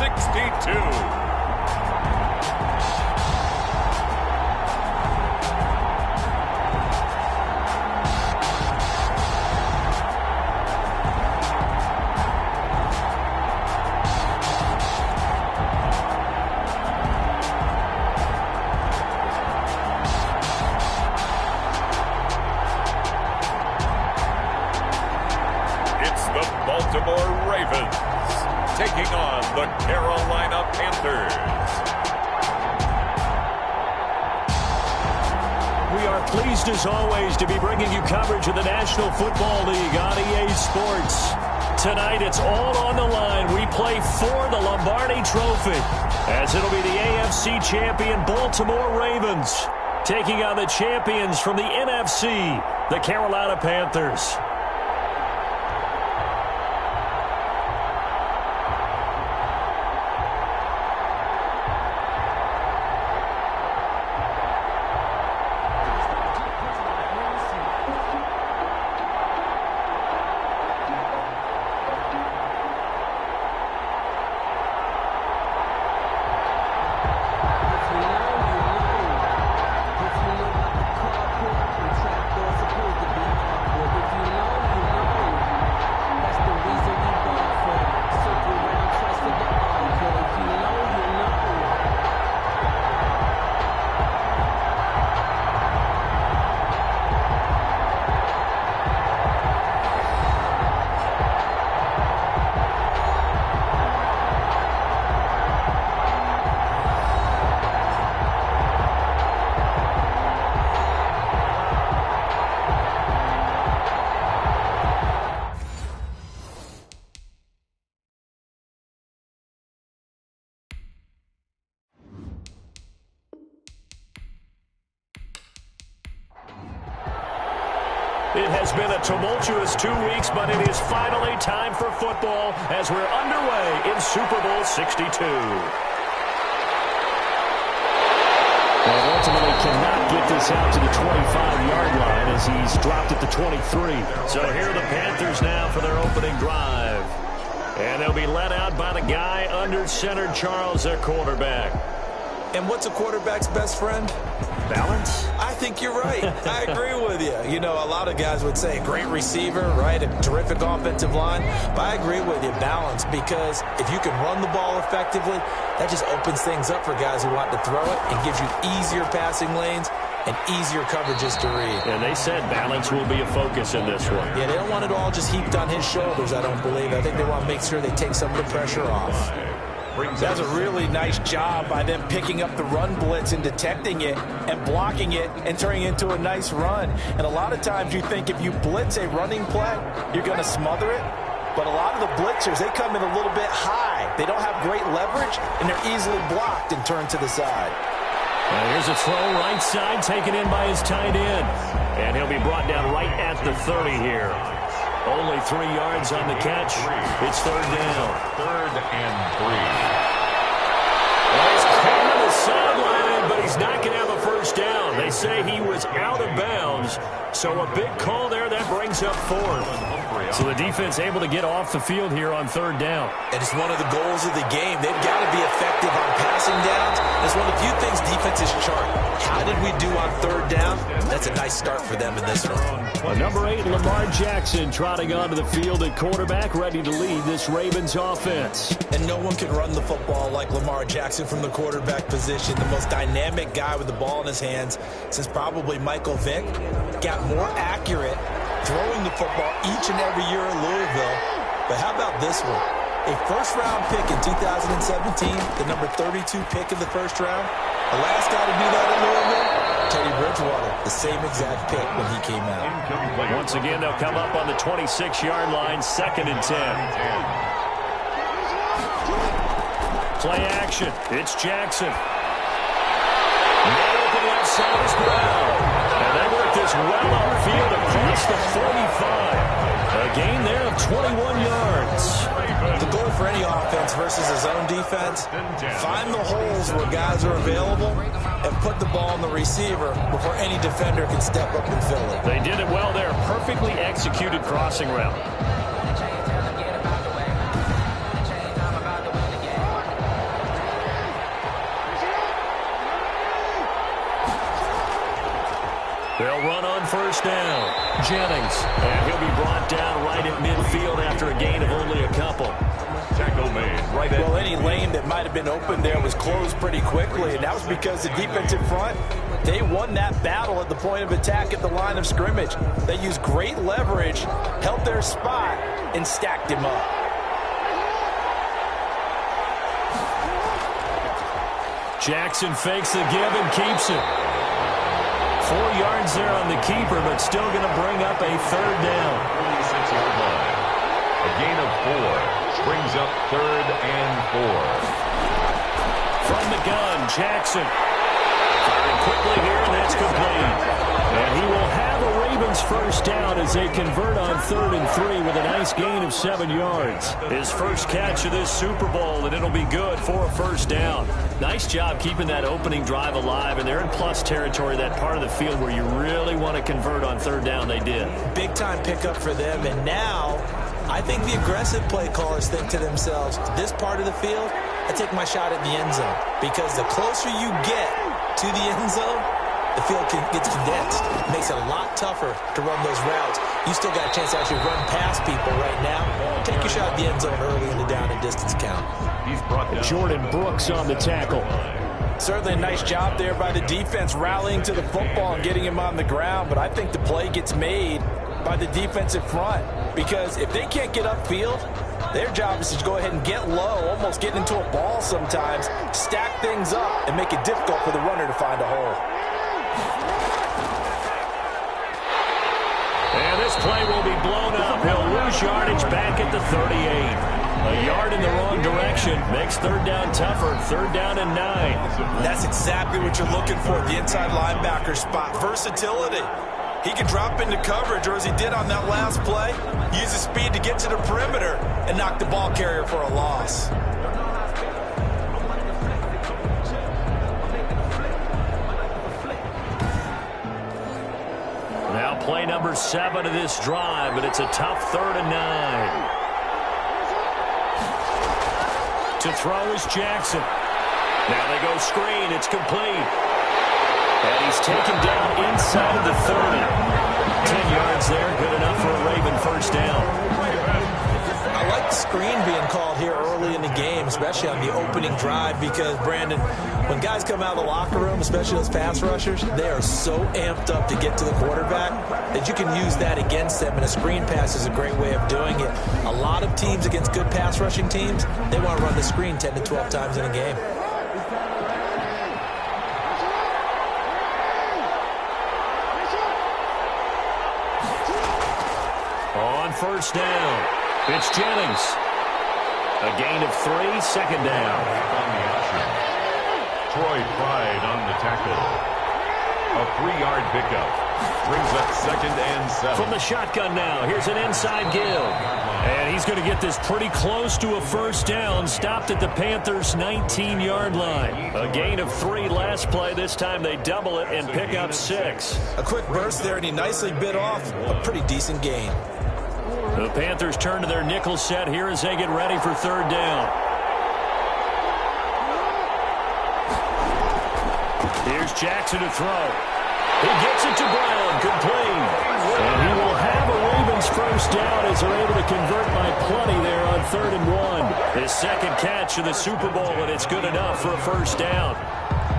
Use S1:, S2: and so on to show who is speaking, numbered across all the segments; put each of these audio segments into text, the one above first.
S1: 62. Baltimore Ravens taking on the Carolina Panthers.
S2: We are pleased as always to be bringing you coverage of the National Football League on EA Sports. Tonight it's all on the line. We play for the Lombardi Trophy as it'll be the AFC champion Baltimore Ravens taking on the champions from the NFC, the Carolina Panthers. It has been a tumultuous 2 weeks, but it is finally time for football as we're underway in Super Bowl 62. Well, ultimately cannot get this out to the 25-yard line as he's dropped at the 23. So here are the Panthers now for their opening drive. And they'll be led out by the guy under center, Charles, their quarterback.
S3: And what's a quarterback's best friend?
S2: Balance?
S3: I think you're right. I agree with you. You know, a lot of guys would say great receiver, right? A terrific offensive line. But I agree with you, balance, because if you can run the ball effectively, that just opens things up for guys who want to throw it and gives you easier passing lanes and easier coverages to read.
S2: And they said balance will be a focus in this one.
S3: Yeah, they don't want it all just heaped on his shoulders, I don't believe. I think they want to make sure they take some of the pressure off. That's a really nice job by them picking up the run blitz and detecting it and blocking it and turning it into a nice run. And a lot of times you think if you blitz a running play, you're going to smother it. But a lot of the blitzers, they come in a little bit high. They don't have great leverage, and they're easily blocked and turned to the side.
S2: And here's a throw right side taken in by his tight end. And he'll be brought down right at the 30 here. Only 3 yards on the catch. It's third down.
S1: 3rd and 3.
S2: Well, he's caught on the sideline, but he's not going to have a first down. They say he was out of bounds. So a big call there. That brings up 4th. So the defense able to get off the field here on 3rd down.
S3: And it's one of the goals of the game. They've got to be effective on passing downs. It's one of the few things defenses chart. How did we do on 3rd down? That's a nice start for them in this one.
S2: Well, number 8, Lamar Jackson, trotting onto the field at quarterback, ready to lead this Ravens offense.
S3: And no one can run the football like Lamar Jackson from the quarterback position. The most dynamic guy with the ball in his hands since probably Michael Vick. Got more accurate throwing the football each and every year in Louisville. But how about this one? A first-round pick in 2017, the number 32 pick in the first round. The last guy to do that in Louisville, Teddy Bridgewater, the same exact pick when he came out.
S2: Once again, they'll come up on the 26-yard line, 2nd and 10. Play action. It's Jackson. Wide open left side is Brown. And they work this well upfield across the 45. A gain there of 21 yards.
S3: The goal for any offense versus his own defense, find the holes where guys are available and put the ball on the receiver before any defender can step up and fill it.
S2: They did it well there. Perfectly executed crossing route. They'll run on first down. Jennings. And he'll be brought down right at midfield after a gain of only a couple.
S1: Tackle made right at.
S3: Well, any lane that might have been open there was closed pretty quickly, and that was because the defensive front, they won that battle at the point of attack at the line of scrimmage. They used great leverage, held their spot, and stacked him up.
S2: Jackson fakes the give and keeps it. 4 yards there on the keeper, but still going to bring up a third down.
S1: 46-yard line. A gain of 4. Brings up 3rd and 4.
S2: From the gun, Jackson. Firing quickly here, and that's complete. And he will have a Ravens first down as they convert on 3rd and 3 with a nice gain of 7 yards. His first catch of this Super Bowl, and it'll be good for a first down. Nice job keeping that opening drive alive, and they're in plus territory, that part of the field where you really want to convert on 3rd down. They did. Big-time pickup for them, and now I think the aggressive play callers think to themselves, this part of the field, I take my shot at the end zone, because the closer you get to the end zone, the field gets condensed. It makes it a lot tougher to run those routes. You still got a chance to actually run past people right now. Take your shot at the end zone early in the down and distance count.
S1: He's brought down.
S2: Jordan Brooks on the tackle.
S3: Certainly a nice job there by the defense rallying to the football and getting him on the ground, but I think the play gets made by the defensive front, because if they can't get upfield, their job is to go ahead and get low, almost get into a ball sometimes, stack things up, and make it difficult for the runner to find a hole.
S2: And this play will be blown up. He'll lose yardage back at the 38. A yard in the wrong direction makes 3rd down tougher. 3rd down and 9.
S3: That's exactly what you're looking for, the inside linebacker spot. Versatility. He can drop into coverage, or as he did on that last play, use his speed to get to the perimeter and knock the ball carrier for a loss.
S2: Now play number 7 of this drive, but it's a tough 3rd and 9. To throw is Jackson. Now they go screen. It's complete. And he's taken down inside of the 30. 10 yards there. Good enough for a Raven first down.
S3: I like the screen being called here early in the game, especially on the opening drive, because, Brandon, when guys come out of the locker room, especially those pass rushers, they are so amped up to get to the quarterback that you can use that against them, and a screen pass is a great way of doing it. A lot of teams against good pass rushing teams, they want to run the screen 10 to 12 times in a game.
S2: On first down, it's Jennings. A gain of 3, 2nd down.
S1: On the action. Troy Pride on the tackle. A 3-yard pickup. Brings up 2nd and 7.
S2: From the shotgun now, here's an inside give. And he's going to get this pretty close to a first down. Stopped at the Panthers' 19-yard line. A gain of 3 last play. This time they double it and pick up 6.
S3: A quick burst there, and he nicely bit off a pretty decent gain.
S2: The Panthers turn to their nickel set here as they get ready for 3rd down. Here's Jackson to throw. He gets it to Brown, complete. And he will have a Ravens first down as they're able to convert by plenty there on 3rd and 1. His 2nd catch of the Super Bowl, and it's good enough for a first down.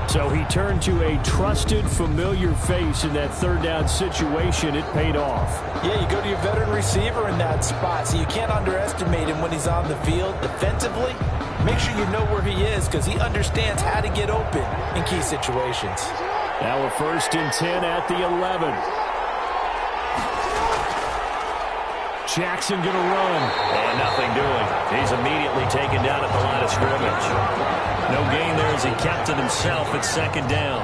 S2: So he turned to a trusted, familiar face in that 3rd down situation. It paid off.
S3: Yeah, you go to your veteran receiver in that spot, so you can't underestimate him when he's on the field. Defensively, make sure you know where he is, because he understands how to get open in key situations.
S2: Now a 1st and 10 at the 11. Jackson going to run. And nothing doing. He's immediately taken down at the line of scrimmage. No gain there as he kept it himself at 2nd down.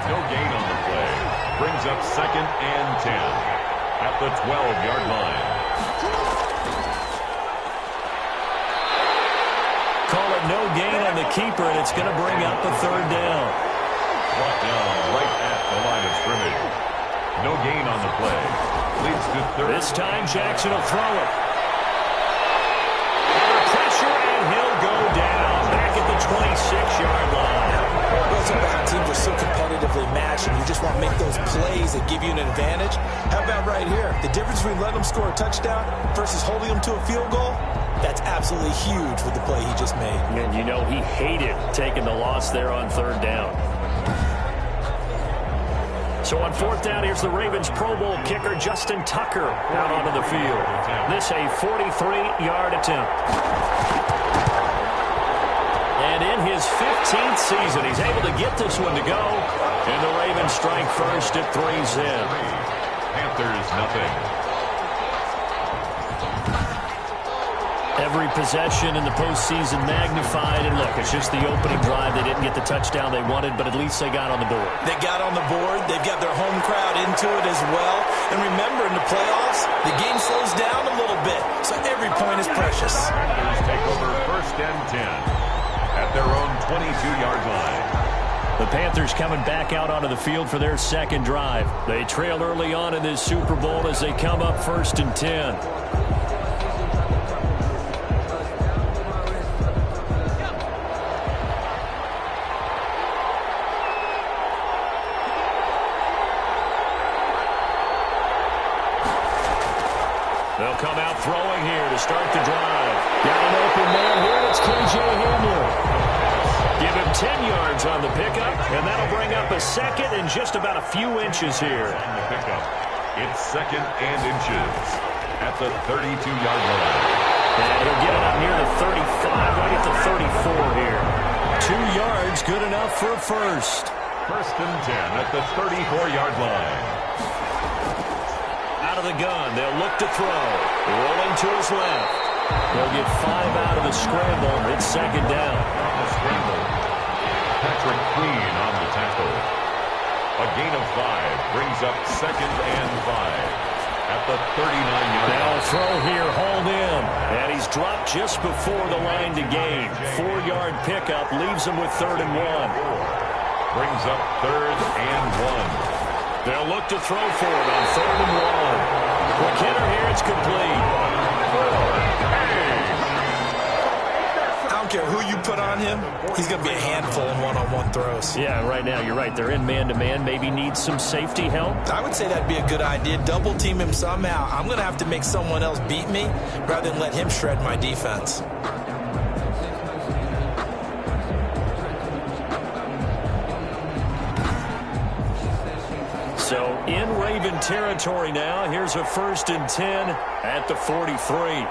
S1: No gain on the play. Brings up 2nd and 10 at the 12-yard line.
S2: Call it no gain on the keeper, and it's going to bring up a 3rd down.
S1: Brought down right at the line of scrimmage. No gain on the play. Leads to 3rd.
S2: This time Jackson will throw it. Under pressure, and he'll go down. Back at the 26-yard line.
S3: Well, so bad teams are so competitively matched, and you just want to make those plays that give you an advantage. How about right here? The difference between letting them score a touchdown versus holding them to a field goal, that's absolutely huge with the play he just made.
S2: And you know he hated taking the loss there on third down. So on fourth down, here's the Ravens Pro Bowl kicker, Justin Tucker, out onto the field. This a 43-yard attempt. And in his 15th season, he's able to get this one to go. And the Ravens strike first at 3's in.
S1: Panthers nothing.
S2: Every possession in the postseason magnified. And look, it's just the opening drive. They didn't get the touchdown they wanted, but at least they got on the board.
S3: They got on the board. They've got their home crowd into it as well. And remember, in the playoffs, the game slows down a little bit, so every point is precious.
S1: Panthers take over first and 10 at their own 22-yard line.
S2: The Panthers coming back out onto the field for their second drive. They trail early on in this Super Bowl as they come up first and 10. They'll come out throwing here to start the drive. Got an open man here. It's K.J. Hamler. Give him 10 yards on the pickup, and that'll bring up a second and just about a few inches here.
S1: On the pickup, it's second and inches at the 32-yard line.
S2: And he'll get it up near the 35, right at the 34 here. 2 yards, good enough for a first.
S1: First and 10 at the 34-yard line.
S2: Out of the gun, they'll look to throw. Rolling to his left. They'll get 5 out of the scramble. It's second down.
S1: On the scramble, Patrick Queen on the tackle. A gain of 5 brings up second and 5 at the 39-yard line.
S2: Now throw here, hauled in. And he's dropped just before the line to gain. 4-yard pickup leaves him with third and 1.
S1: Brings up third and 1.
S2: They'll look to throw for it on third and 1. McKinnon here, it's complete.
S3: I don't care who you put on him, he's going to be a handful in one-on-one throws.
S2: Yeah, right now, you're right. They're in man-to-man. Maybe needs some safety help.
S3: I would say that'd be a good idea. Double team him somehow. I'm going to have to make someone else beat me rather than let him shred my defense.
S2: So in Raven territory now. Here's a first and 10 at the 43.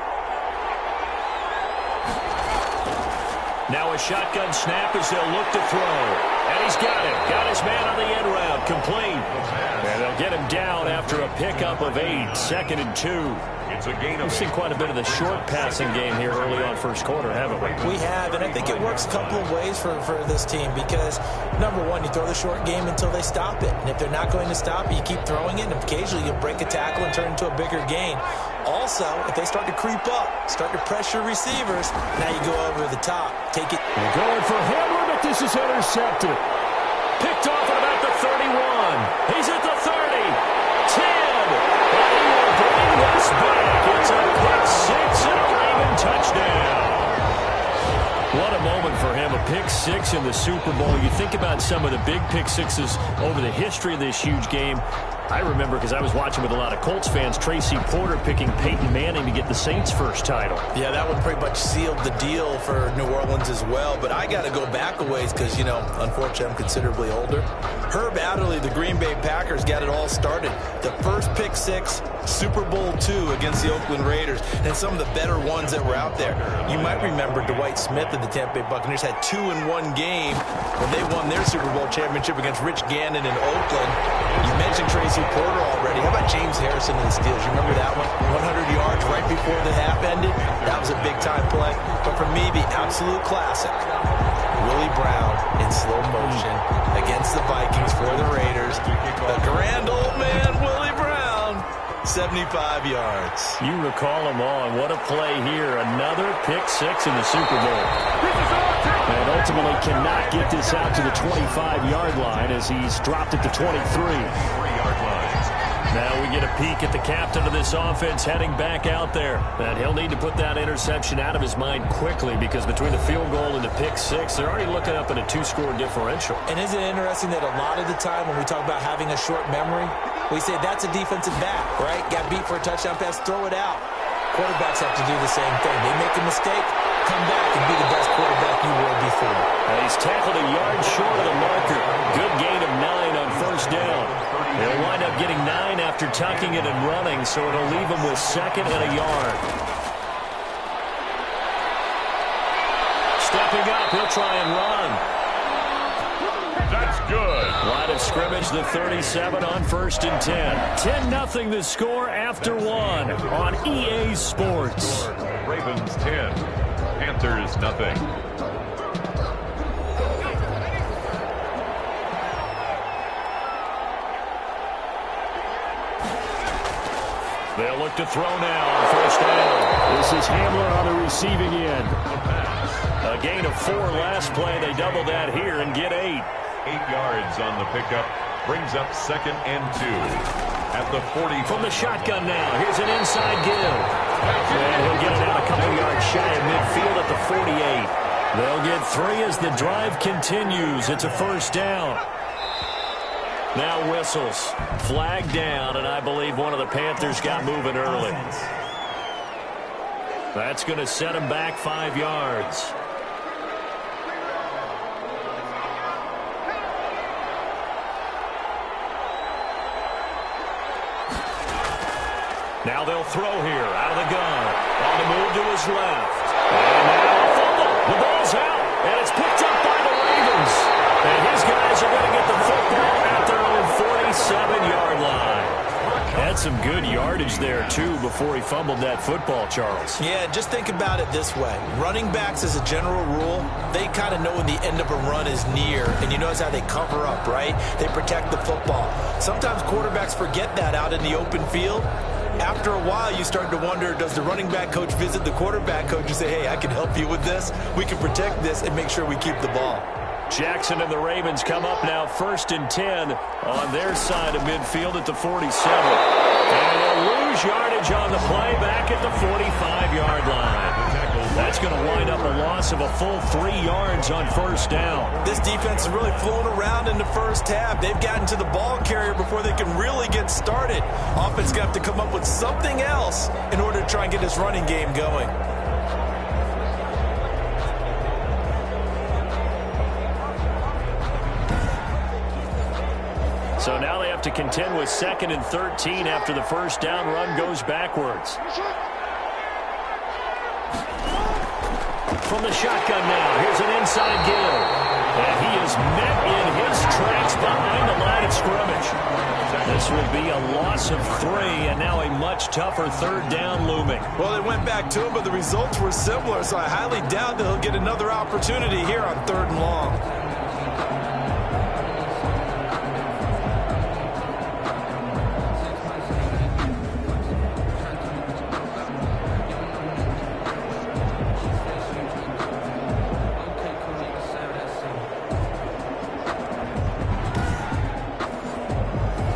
S2: Now a shotgun snap as they'll look to throw. And he's got it. Got his man on the end route. Complete. And they'll get him down after a pickup of 8. Second and 2.
S1: It's a gain of 8.
S2: We've seen quite a bit of the short passing game here early on first quarter, haven't we?
S3: We have, and I think it works a couple of ways for this team because, number one, you throw the short game until they stop it. And if they're not going to stop it, you keep throwing it, and occasionally you'll break a tackle and turn it into a bigger gain. Also, if they start to creep up, start to pressure receivers, now you go over the top. Take it.
S2: They're going for Hamler, but this is intercepted. Picked off at about the 31. He's at the 30. 10. And he will bring this back. It's a pick 6 and a Raven touchdown. What a moment for him, a pick 6 in the Super Bowl. You think about some of the big pick 6s over the history of this huge game. I remember, because I was watching with a lot of Colts fans, Tracy Porter picking Peyton Manning to get the Saints' first title.
S3: Yeah, that one pretty much sealed the deal for New Orleans as well. But I got to go back a ways because, unfortunately, I'm considerably older. Herb Adderley, the Green Bay Packers, got it all started. The first pick 6, Super Bowl II against the Oakland Raiders, and some of the better ones that were out there. You might remember Dwight Smith of the Tampa Bay Buccaneers had 2 in one game when they won their Super Bowl championship against Rich Gannon in Oakland. You mentioned Tracy Porter already. How about James Harrison in the Steelers? You remember that one? 100 yards right before the half ended. That was a big-time play. But for me, the absolute classic, Willie Brown in slow motion against the Vikings for the Raiders. The grand old man, Willie Brown, 75 yards.
S2: You recall them all, and what a play here. Another pick 6 in the Super Bowl. And ultimately cannot get this out to the 25-yard line as he's dropped it to 23.
S1: 3-yard line.
S2: Now we get a peek at the captain of this offense heading back out there. And he'll need to put that interception out of his mind quickly because between the field goal and the pick six, they're already looking up at a 2-score differential.
S3: And isn't it interesting that a lot of the time when we talk about having a short memory, we say that's a defensive back, right? Got beat for a touchdown pass, throw it out. Quarterbacks have to do the same thing. They make a mistake, come back and be the best quarterback you were before.
S2: He's tackled a yard short of the marker. Good gain of 9 on first down. He'll wind up getting 9 after tucking it and running, so it'll leave him with 2nd and a yard. Stepping up, he'll try and run.
S1: That's good.
S2: Line of scrimmage, the 37 on 1st and 10. 10-0 the score after 1 on EA Sports.
S1: Ravens 10, Panthers nothing.
S2: They'll look to throw now on 1st down. This is Hamler on the receiving end. A gain of 4 last play. They double that here and get 8.
S1: 8 yards on the pickup. Brings up 2nd and 2. At the 40.
S2: From the shotgun now. Here's an inside give. And he'll get it out a couple yards shy of midfield at the 48. They'll get 3 as the drive continues. It's a 1st down. Now whistles. Flag down, and I believe one of the Panthers got moving early. That's going to set him back 5 yards. Now they'll throw here out of the gun. On the move to his left. And now a fumble. The ball's out, and it's picked up by the Ravens. And his guys are going to get the football at their own 47-yard line. Had some good yardage there, too, before he fumbled that football, Charles.
S3: Yeah, just think about it this way. Running backs, as a general rule, they kind of know when the end of a run is near, and you notice how they cover up, right? They protect the football. Sometimes quarterbacks forget that out in the open field. After a while, you start to wonder, does the running back coach visit the quarterback coach and say, hey, I can help you with this, we can protect this, and make sure we keep the ball.
S2: Jackson and the Ravens come up now 1st and 10 on their side of midfield at the 47. And they'll lose yardage on the play back at the 45-yard line. That's going to wind up a loss of a full 3 yards on 1st down.
S3: This defense is really flown around in the first half. They've gotten to the ball carrier before they can really get started. Offense going to have to come up with something else in order to try and get this running game going.
S2: So now they have to contend with 2nd and 13 after the 1st down run goes backwards. From the shotgun now, here's an inside give. And he is met in his tracks behind the line of scrimmage. This will be a loss of 3, and now a much tougher 3rd down looming.
S3: Well, they went back to him, but the results were similar, so I highly doubt that he'll get another opportunity here on 3rd and long.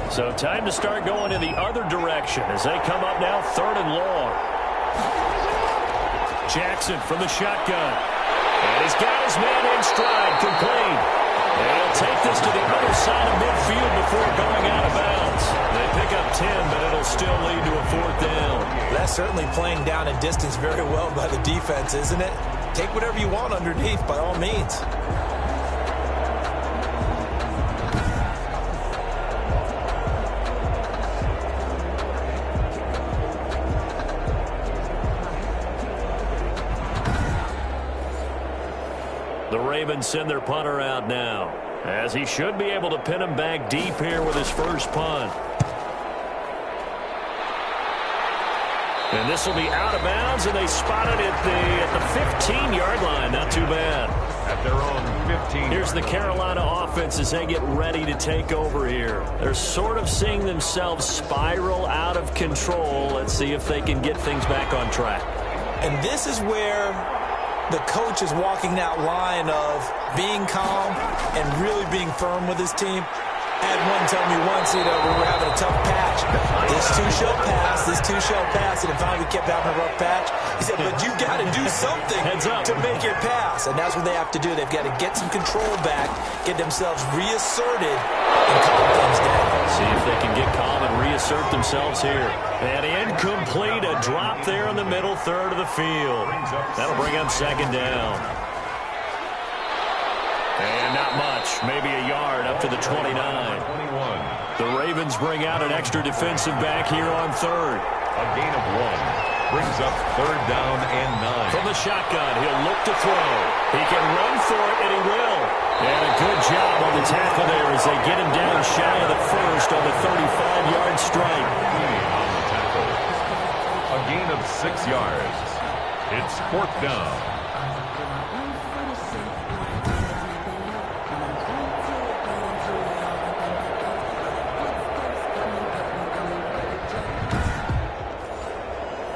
S2: So time to start going in the other direction as they come up now 3rd and long. Jackson from the shotgun. And he's got his man in stride, complete. And he'll take this to the other side of midfield before going out of bounds. They pick up 10, but it'll still lead to a 4th down.
S3: That's certainly playing down in distance very well by the defense, isn't it? Take whatever you want underneath, by all means.
S2: The Ravens send their punter out now, as he should be able to pin him back deep here with his first punt. And this will be out of bounds, and they spot it at the 15-yard line. Not too bad.
S1: At their own 15.
S2: Here's the Carolina offense as they get ready to take over here. They're sort of seeing themselves spiral out of control. Let's see if they can get things back on track.
S3: And this is where the coach is walking that line of being calm and really being firm with his team. I had one tell me once, when we were having a tough patch, this too shall pass, and if we kept having a rough patch, he said, but you got to do something to make it pass. And that's what they have to do. They've got to get some control back, get themselves reasserted, and calm things down.
S2: See if they can get calm and reassert themselves here. And incomplete, a drop there in the middle third of the field. That'll bring up second down. And not much, maybe a yard up to the 29. The Ravens bring out an extra defensive back here on third.
S1: A gain of 1 brings up third down and 9.
S2: From the shotgun, he'll look to throw. He can run for it, and he will. And a good job on the tackle there as they get him down shy of the first on the 35-yard strike.
S1: On the tackle. A gain of 6 yards. It's fourth down.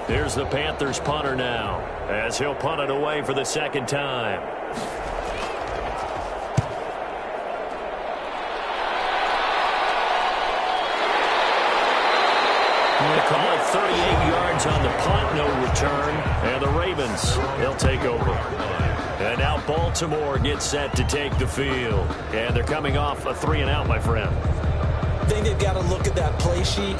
S2: Here's the Panthers punter now, as he'll punt it away for the second time. They call it 38 yards on the punt, no return, and the Ravens, they'll take over. And now Baltimore gets set to take the field, and they're coming off a 3-and-out, my friend.
S3: I think they've got to look at that play sheet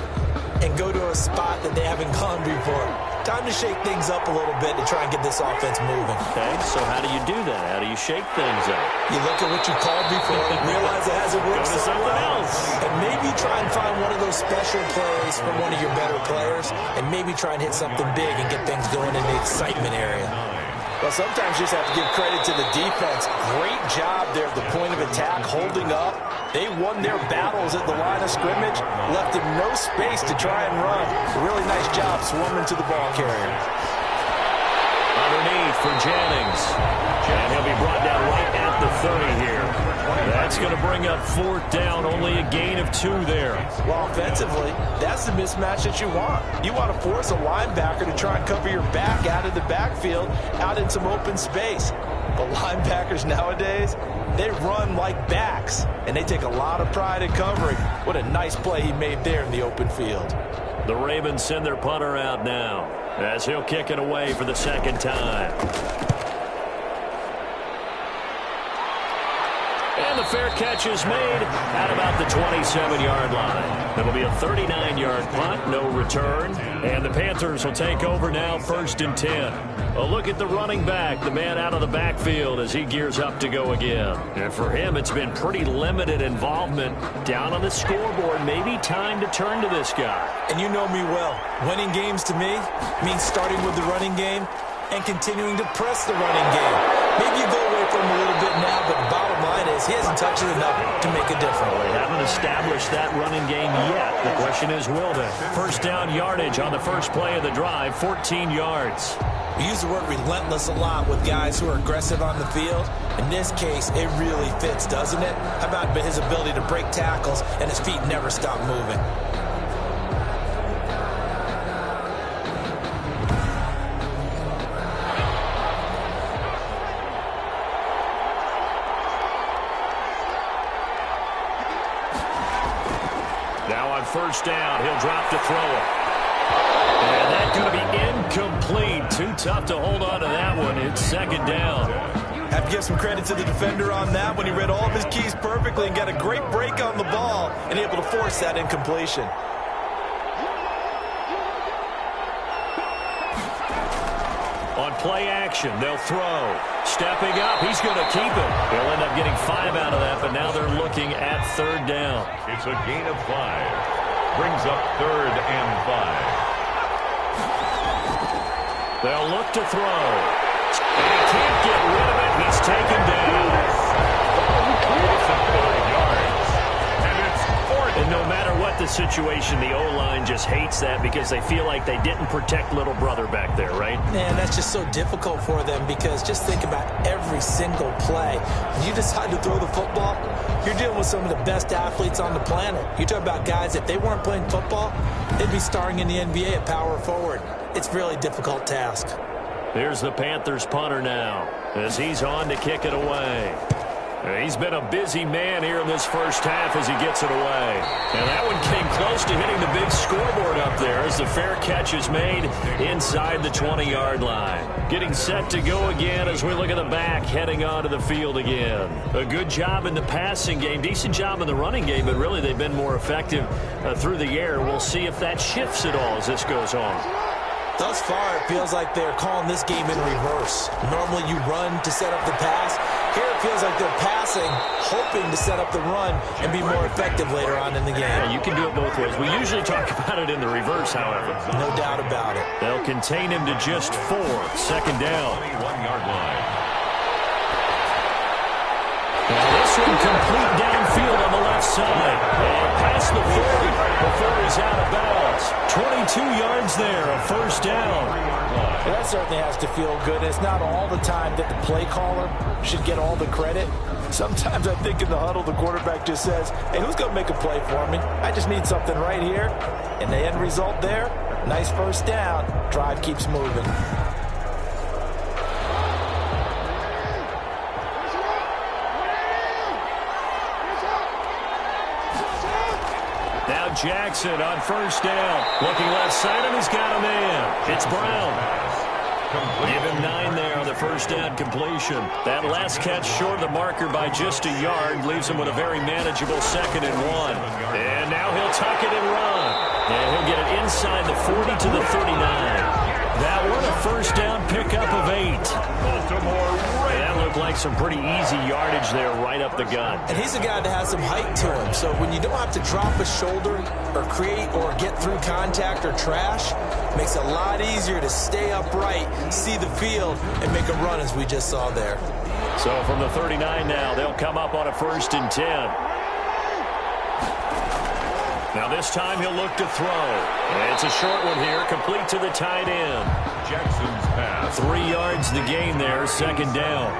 S3: and go to a spot that they haven't gone before. Time to shake things up a little bit to try and get this offense moving.
S2: Okay, so how do you do that? How do you shake things up?
S3: You look at what you called before and realize it hasn't worked
S2: Go to
S3: so
S2: something
S3: well.
S2: else.
S3: And maybe try and find one of those special plays from one of your better players and maybe try and hit something big and get things going in the excitement area. Well, sometimes you just have to give credit to the defense. Great job there at the point of attack, holding up. They won their battles at the line of scrimmage, left them no space to try and run. A really nice job swarming to the ball carrier.
S2: Underneath for Jennings. And he'll be brought down right at the 30 here. That's going to bring up fourth down, only a gain of 2 there.
S3: Well, offensively, that's the mismatch that you want. You want to force a linebacker to try and cover your back out of the backfield, out in some open space. But linebackers nowadays, they run like backs, and they take a lot of pride in covering. What a nice play he made there in the open field.
S2: The Ravens send their punter out now, as he'll kick it away for the second time. And the fair catch is made at about the 27-yard line. It'll be a 39-yard punt, no return. And the Panthers will take over now, 1st and 10. A look at the running back, the man out of the backfield as he gears up to go again. And for him, it's been pretty limited involvement down on the scoreboard. Maybe time to turn to this guy.
S3: And you know me well. Winning games to me means starting with the running game and continuing to press the running game. Maybe you go away from him a little bit now, but the bottom line is he hasn't touched it enough to make a difference.
S2: Well, they haven't established that running game yet. The question is, will they? First down yardage on the first play of the drive, 14 yards.
S3: We use the word relentless a lot with guys who are aggressive on the field. In this case, it really fits, doesn't it? How about his ability to break tackles and his feet never stop moving?
S2: Now on first down, he'll drop to throw it. And that's going to be incomplete. Too tough to hold on to that one. It's second down.
S3: Have to give some credit to the defender on that when he read all of his keys perfectly and got a great break on the ball and able to force that incompletion.
S2: On play action, they'll throw. Stepping up, he's going to keep it. They'll end up getting 5 out of that, but now they're looking at third down.
S1: It's a gain of 5. Brings up third and 5.
S2: They'll look to throw. And he can't get rid of it. He's taken down.
S1: Loss of 5 yards. And it's fourth.
S2: And no matter what the situation, the O-line just hates that because they feel like they didn't protect little brother back there, right?
S3: Man, that's just so difficult for them because just think about every single play. When you decide to throw the football, you're dealing with some of the best athletes on the planet. You talk about guys, if they weren't playing football, they'd be starring in the NBA at power forward. It's a really difficult task.
S2: Here's the Panthers punter now as he's on to kick it away. He's been a busy man here in this first half as he gets it away. And that one came close to hitting the big scoreboard up there as the fair catch is made inside the 20-yard line. Getting set to go again as we look at the back, heading onto the field again. A good job in the passing game, decent job in the running game, but really they've been more effective through the air. We'll see if that shifts at all as this goes on.
S3: Thus far, it feels like they're calling this game in reverse. Normally you run to set up the pass. Here it feels like they're passing, hoping to set up the run and be more effective later on in the game.
S2: Yeah, you can do it both ways. We usually talk about it in the reverse, however.
S3: No doubt about it.
S2: They'll contain him to just 4. Second down.
S1: 21-yard line.
S2: Now this one complete downfield on the left side. And past the 40 before he's out of bounds. 22 yards there, a first down.
S3: Well, that certainly has to feel good. It's not all the time that the play caller should get all the credit. Sometimes I think in the huddle, the quarterback just says, hey, who's going to make a play for me? I just need something right here. And the end result there, nice first down. Drive keeps moving.
S2: Now Jackson on first down. Looking left side, and he's got a man. It's Brown. Give him 9 there on the first down completion. That last catch short of the marker by just a yard leaves him with a very manageable 2nd and 1. And now he'll tuck it and run. And he'll get it inside the 40 to the 39. That one a first down pickup of 8. That looked like some pretty easy yardage there right up the gut.
S3: And he's a guy that has some height to him. So when you don't have to drop a shoulder or create or get through contact or trash, makes it a lot easier to stay upright, see the field, and make a run as we just saw there.
S2: So from the 39 now, they'll come up on a 1st and 10. Now this time he'll look to throw. And it's a short one here, complete to the tight end.
S1: Jackson's pass.
S2: 3 yards the gain there, 2nd down.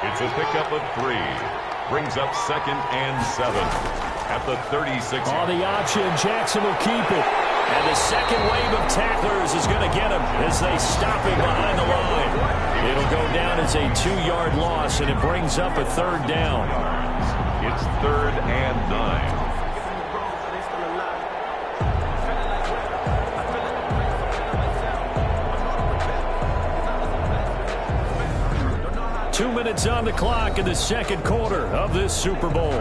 S1: It's a pickup of 3. Brings up 2nd and 7 at the 36.
S2: On the option, Jackson will keep it. And the second wave of tacklers is going to get him as they stop him behind the line. It'll go down as a 2-yard loss, and it brings up a 3rd down.
S1: It's 3rd and 9.
S2: 2 minutes on the clock in the second quarter of this Super Bowl.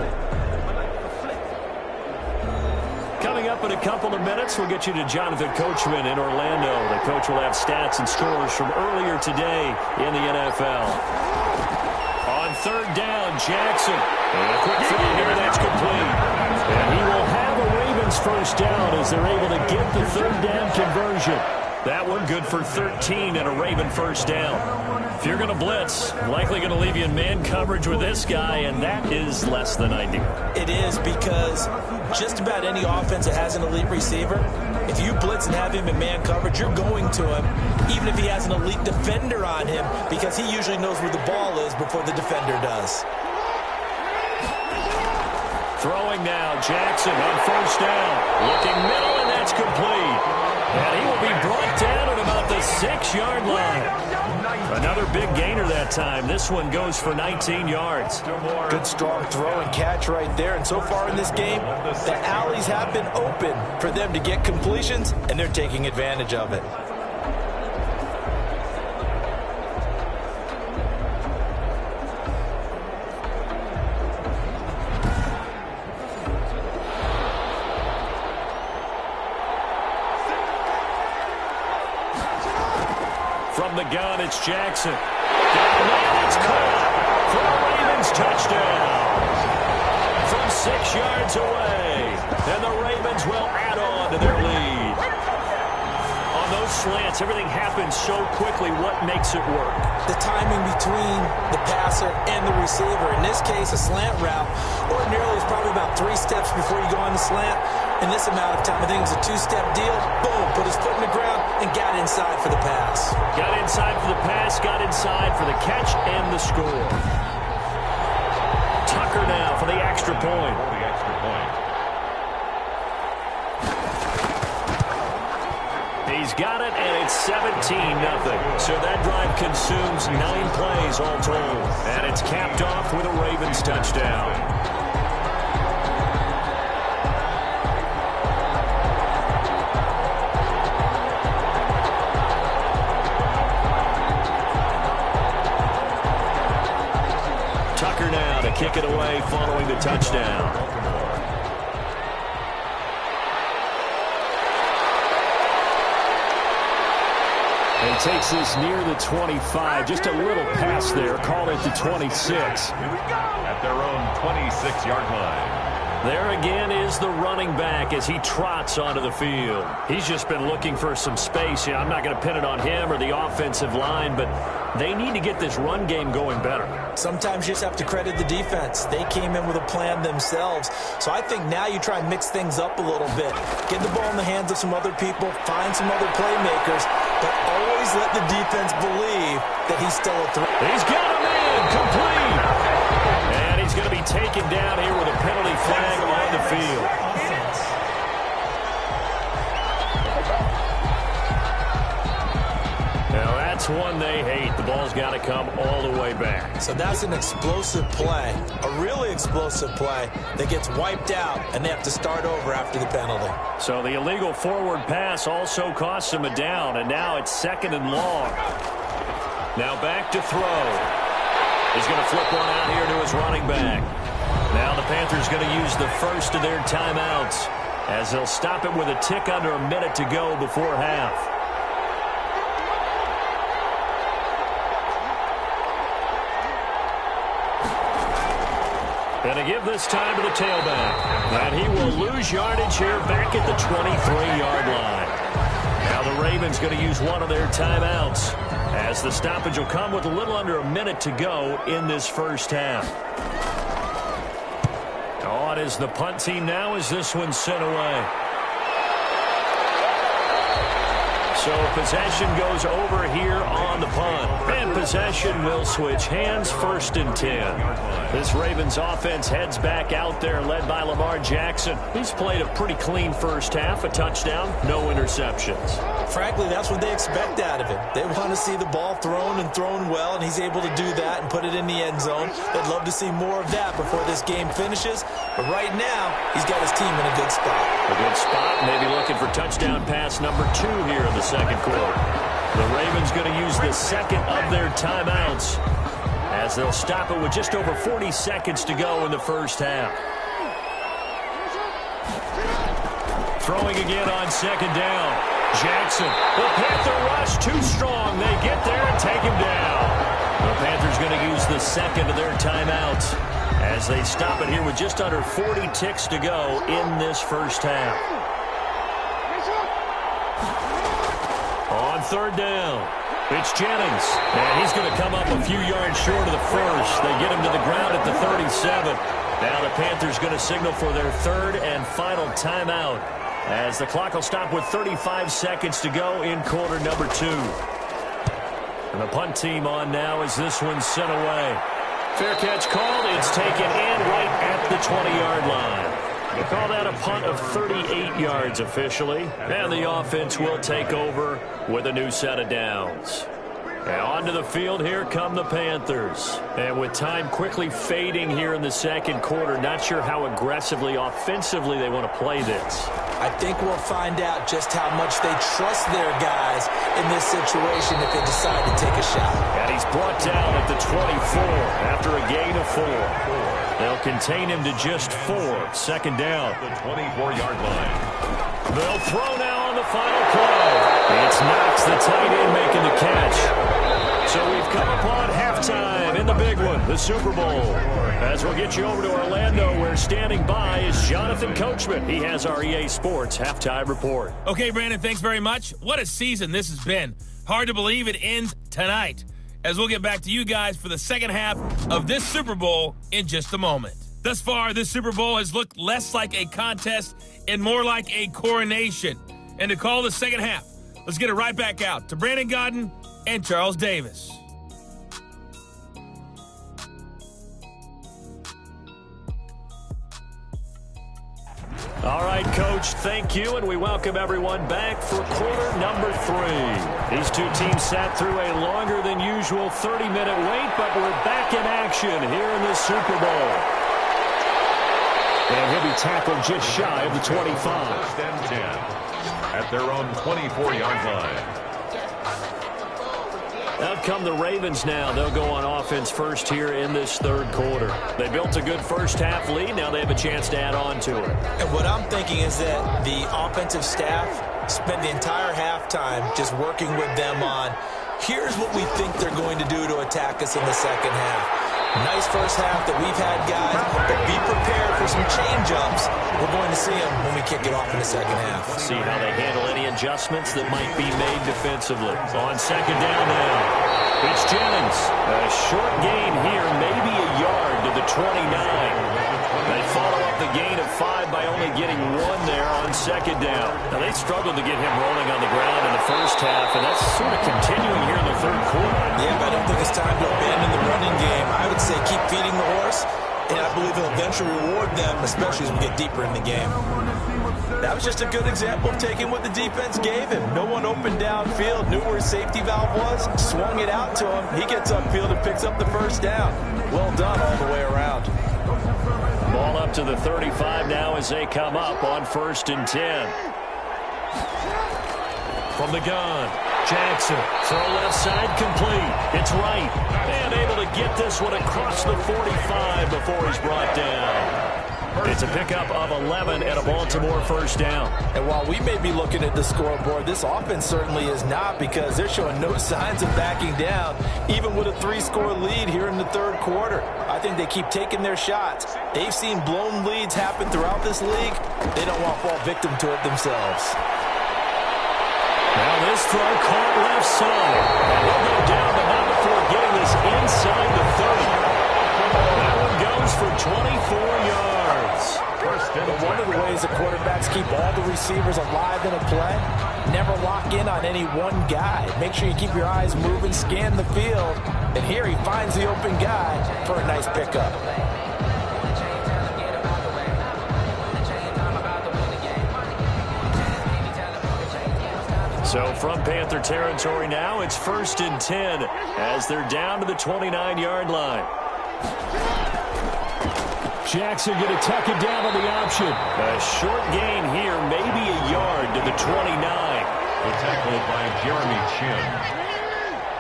S2: Coming up in a couple of minutes, we'll get you to Jonathan Coachman in Orlando. The coach will have stats and scores from earlier today in the NFL. On 3rd down, Jackson. And a quick throw here, that's complete. And he will have a Ravens first down as they're able to get the 3rd down conversion. That one good for 13 and a Raven first down. If you're going to blitz, likely going to leave you in man coverage with this guy, and that is less than ideal.
S3: It is, because just about any offense that has an elite receiver, if you blitz and have him in man coverage, you're going to him, even if he has an elite defender on him, because he usually knows where the ball is before the defender does.
S2: Throwing now, Jackson on first down. Looking middle, and that's complete. And he will be brought down at about the 6-yard line. Another big gainer that time. This one goes for 19 yards.
S3: Good strong throw and catch right there. And so far in this game, the alleys have been open for them to get completions, and they're taking advantage of it.
S2: From the gun, it's Jackson. And it's caught for a Ravens touchdown. From 6 yards away. And the Ravens will add on to their lead. On those slants, everything happens so quickly. What makes it work?
S3: The timing between the passer and the receiver. In this case, a slant route. Ordinarily, it's probably about 3 steps before you go on the slant. In this amount of time, I think it was a 2-step deal. Boom, put his foot in the ground and got inside for the pass.
S2: Got inside for the pass, got inside for the catch and the score. Tucker now for the extra point.
S1: The extra point.
S2: He He's got it, and it's 17-0. So that drive consumes 9 plays all told. And it's capped off with a Ravens touchdown. Tucker now to kick it away following the touchdown. And takes this near the 25. Just a little pass there. Call it the 26.
S1: At their own 26-yard line.
S2: There again is the running back as he trots onto the field. He's just been looking for some space. Yeah, I'm not going to pin it on him or the offensive line, but they need to get this run game going better.
S3: Sometimes you just have to credit the defense. They came in with a plan themselves. So I think now you try and mix things up a little bit. Get the ball in the hands of some other people, find some other playmakers, but always let the defense believe that he's still a threat.
S2: He's got him in, complete. And he's going to be taken down here with a penalty flag on the field. Now that's one they hate. The ball's got to come all the way back.
S3: So that's an explosive play, a really explosive play that gets wiped out, and they have to start over after the penalty.
S2: So the illegal forward pass also costs him a down, and now it's 2nd and long. Now back to throw. He's going to flip one out here to his running back. Now the Panthers going to use the first of their timeouts as they'll stop it with a tick under a minute to go before half. And to give this time to the tailback. And he will lose yardage here back at the 23-yard line. Now the Ravens going to use one of their timeouts as the stoppage will come with a little under a minute to go in this first half. On is the punt team now as this one's sent away. So possession goes over here on the punt. And possession will switch hands, 1st and 10. This Ravens offense heads back out there led by Lamar Jackson. He's played a pretty clean first half, a touchdown, no interceptions.
S3: Frankly, that's what they expect out of him. They want to see the ball thrown and thrown well, and he's able to do that and put it in the end zone. They'd love to see more of that before this game finishes. But right now, he's got his team in a good spot.
S2: A good spot, maybe looking for touchdown pass number 2 here in the second quarter. The Ravens going to use the second of their timeouts as they'll stop it with just over 40 seconds to go in the first half. Throwing again on 2nd down. Jackson, the Panther rush too strong. They get there and take him down. The Panthers going to use the second of their timeouts as they stop it here with just under 40 ticks to go in this first half. On 3rd down, it's Jennings, and he's going to come up a few yards short of the first. They get him to the ground at the 37. Now the Panthers going to signal for their 3rd and final timeout as the clock will stop with 35 seconds to go in quarter number 2. And the punt team on now as this one's sent away. Fair catch called. It's taken in right at the 20-yard line. They call that a punt of 38 yards officially. And the offense will take over with a new set of downs. And onto the field, here come the Panthers. And with time quickly fading here in the second quarter, not sure how aggressively, offensively they want to play this.
S3: I think we'll find out just how much they trust their guys in this situation if they decide to take a shot.
S2: And he's brought down at the 24 after a gain of 4. They'll contain him to just 4. 2nd down.
S1: The 24-yard line.
S2: They'll throw now on the final play. It's Knox, the tight end, making the catch. So we've come upon halftime in the big one, the Super Bowl. As we'll get you over to Orlando, where standing by is Jonathan Coachman. He has our EA Sports halftime report.
S4: Okay, Brandon, thanks very much. What a season this has been. Hard to believe it ends tonight, as we'll get back to you guys for the second half of this Super Bowl in just a moment. Thus far, this Super Bowl has looked less like a contest and more like a coronation. And to call the second half, let's get it right back out to Brandon Gaudin and Charles Davis.
S2: All right, Coach. Coach. Thank you, and we welcome everyone back for quarter number 3. These two teams sat through a longer than usual 30-minute wait, but we're back in action here in the Super Bowl. And he'll be tackled just shy of the 25.
S1: First and 10 at their own 24-yard line.
S2: Out come the Ravens now. They'll go on offense first here in this third quarter. They built a good first-half lead. Now they have a chance to add on to it.
S3: And what I'm thinking is that the offensive staff spent the entire halftime just working with them on, here's what we think they're going to do to attack us in the second half. Nice first half that we've had, guys, but be prepared for some change-ups. We're going to see them when we kick it off in the second half.
S2: See how they handle any adjustments that might be made defensively. On second down now, it's Jennings. A short gain here, maybe a yard to the 29. They follow up the gain of 5 by only getting 1 there on second down. Now, they struggled to get him rolling on the ground in the first half, and that's sort of continuing here in the third quarter.
S3: Yeah, but I don't think it's time to abandon the running game. I would say keep feeding the horse, and I believe he'll eventually reward them, especially as we get deeper in the game. That was just a good example of taking what the defense gave him. No one opened downfield, knew where his safety valve was, swung it out to him. He gets upfield and picks up the first down. Well done all the way around.
S2: Ball up to the 35 now as they come up on 1st and 10. From the gun, Jackson, throw left side complete. It's right, and able to get this one across the 45 before he's brought down. It's a pickup of 11 and a Baltimore first down.
S3: And while we may be looking at the scoreboard, this offense certainly is not, because they're showing no signs of backing down, even with a 3-score lead here in the third quarter. I think they keep taking their shots. They've seen blown leads happen throughout this league. They don't want to fall victim to it themselves.
S2: Now this throw caught left side. And he'll go down, but not before getting this inside the 30. That one goes for 24 yards.
S3: But one of the ways the quarterbacks keep all the receivers alive in a play, never lock in on any one guy. Make sure you keep your eyes moving, scan the field, and here he finds the open guy for a nice pickup.
S2: So from Panther territory now, it's 1st and 10 as they're down to the 29-yard line. Jackson going to tuck it down on the option. A short gain here, maybe a yard to the 29.
S1: The tackle by Jeremy Chin.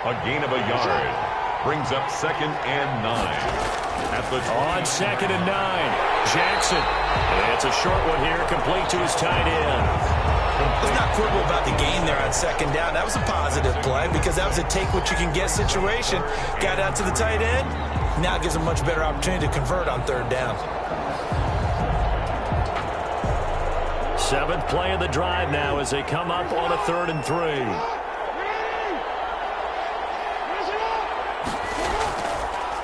S1: A gain of a yard. Brings up 2nd and 9. At the
S2: on 2nd and 9, Jackson. And it's a short one here, complete to his tight end.
S3: Let's not quibble about the gain there on 2nd down. That was a positive play because that was a take-what-you-can-get situation. Got out to the tight end. Now it gives them a much better opportunity to convert on 3rd down.
S2: 7th play of the drive now as they come up on a 3rd and 3.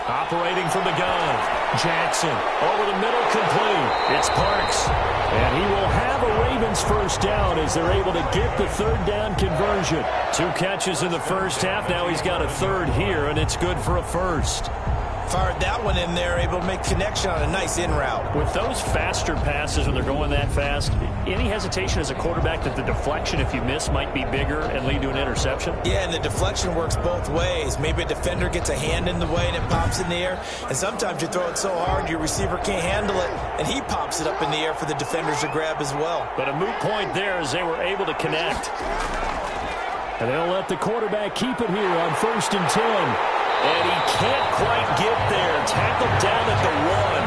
S2: Operating from the gun, Jackson over the middle, complete. It's Parks, and he will have a Ravens first down as they're able to get the 3rd down conversion. 2 catches in the first half. Now he's got a 3rd here, and it's good for a first.
S3: Fired that one in there, able to make connection on a nice in route.
S2: With those faster passes when they're going that fast, any hesitation as a quarterback that the deflection, if you miss, might be bigger and lead to an interception?
S3: Yeah, and the deflection works both ways. Maybe a defender gets a hand in the way and it pops in the air. And sometimes you throw it so hard your receiver can't handle it, and he pops it up in the air for the defenders to grab as well.
S2: But a moot point there as they were able to connect. And they'll let the quarterback keep it here on 1st and 10. And he can't quite get there. Tackled down at the 1.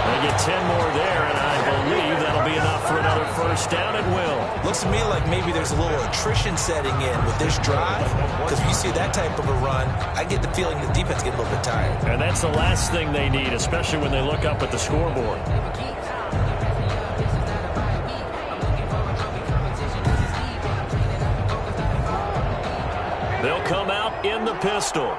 S2: They get 10 more there, and I believe that'll be enough for another first down. It will.
S3: Looks to me like maybe there's a little attrition setting in with this drive, because if you see that type of a run, I get the feeling the defense get a little bit tired.
S2: And that's the last thing they need, especially when they look up at the scoreboard. They'll come out in the pistol.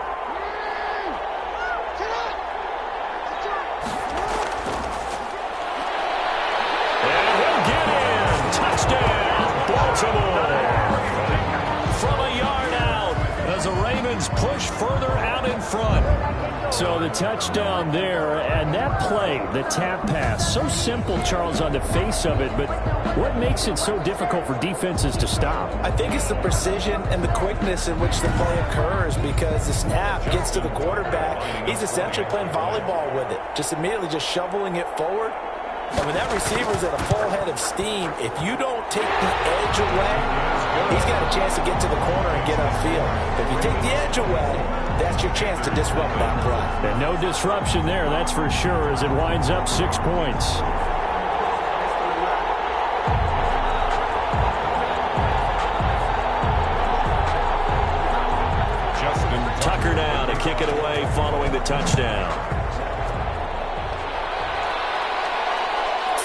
S2: From a yard out as the Ravens push further out in front. So the touchdown there, and that play, the tap pass, so simple, Charles, on the face of it, but What makes it so difficult for defenses to stop?
S3: I think it's the precision and the quickness in which the play occurs, because the snap gets to the quarterback. He's essentially playing volleyball with it, just immediately just shoveling it forward. And when that receiver's at a full head of steam, if you don't take the edge away, he's got a chance to get to the corner and get upfield. But if you take the edge away, that's your chance to disrupt that play.
S2: And no disruption there, that's for sure, as it winds up 6 points. Tucker now to kick it away following the touchdown.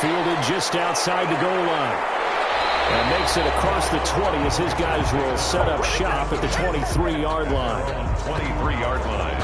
S2: Fielded just outside the goal line. And makes it across the 20 as his guys will set up shop at the 23-yard line.
S1: 23-yard line.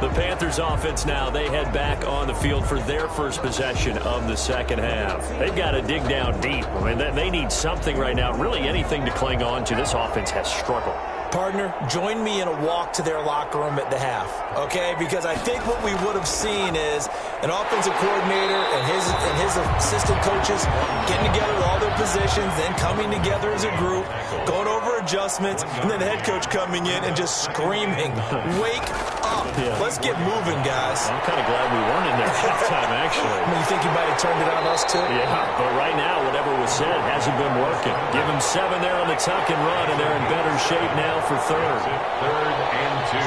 S2: The Panthers offense now, they head back on the field for their first possession of the second half. They've got to dig down deep. I mean, they need something right now, really anything to cling on to. This offense has struggled.
S3: Partner, join me in a walk to their locker room at the half, okay? Because I think what we would have seen is an offensive coordinator and his assistant coaches getting together with all their positions, then coming together as a group, going over adjustments, and then the head coach coming in and just screaming, "Wake up. Yeah. Let's get moving, guys."
S2: I'm kind of glad we weren't in there halftime, actually.
S3: I mean, you think you might have turned it on us, too?
S2: Yeah, but right now, whatever was said hasn't been working. Give them 7 there on the tuck and run, and they're in better shape now for third.
S1: 3rd and 2.